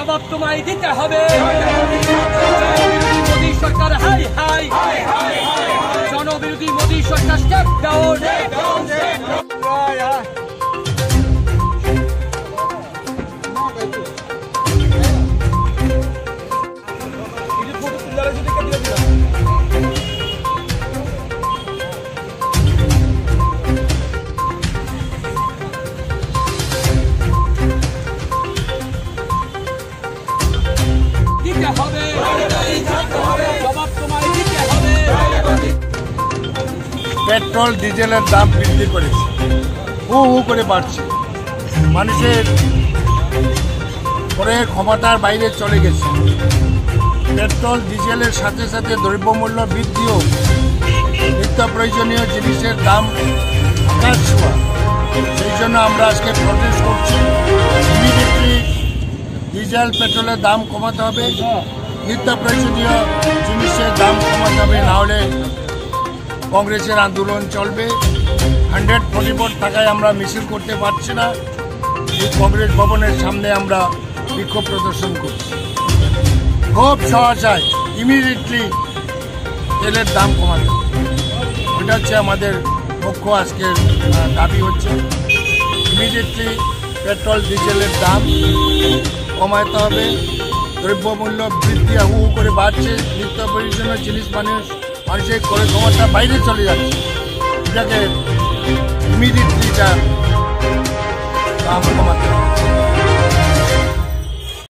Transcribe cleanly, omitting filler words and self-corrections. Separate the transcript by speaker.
Speaker 1: জবাব তোমায় দিতে হবে। মোদী সরকার হাই হাই, জনবিরোধী মোদী সরকার স্টেপ ডাউন।
Speaker 2: পেট্রোল ডিজেলের দাম বৃদ্ধি করেছে, হু হু করে বাড়ছে। মানুষের ক্রয়ের ক্ষমতার বাইরে চলে গেছে। পেট্রোল ডিজেলের সাথে সাথে দ্রব্যমূল্য বৃদ্ধিও, নিত্য প্রয়োজনীয় জিনিসের দাম আকাশ ছোঁয়া। সেই জন্য আমরা আজকে প্রটেস্ট করছি। ইমিডিয়েটলি ডিজেল পেট্রোলের দাম কমাতে হবে, নিত্য প্রয়োজনীয় জিনিসের দাম কমাতে হবে, নাহলে কংগ্রেসের আন্দোলন চলবে। 144 টাকায় আমরা মিছিল করতে পারছি না। এই কংগ্রেস ভবনের সামনে আমরা বিক্ষোভ প্রদর্শন করছি। খুব সহসায় ইমিডিয়েটলি তেলের দাম কমাতে হবে, ওটা হচ্ছে আমাদের মুখ্য আজকের দাবি হচ্ছে। ইমিডিয়েটলি পেট্রোল ডিজেলের দাম কমাতে হবে। দ্রব্যমূল্য বৃদ্ধি হু হু করে বাড়ছে, নিত্য প্রয়োজনীয় জিনিস মানুষের ক্রয় ক্ষমতা বাইরে চলে যাচ্ছে। এটাকে ইমিডিয়েটলি দাম কমাতে হবে।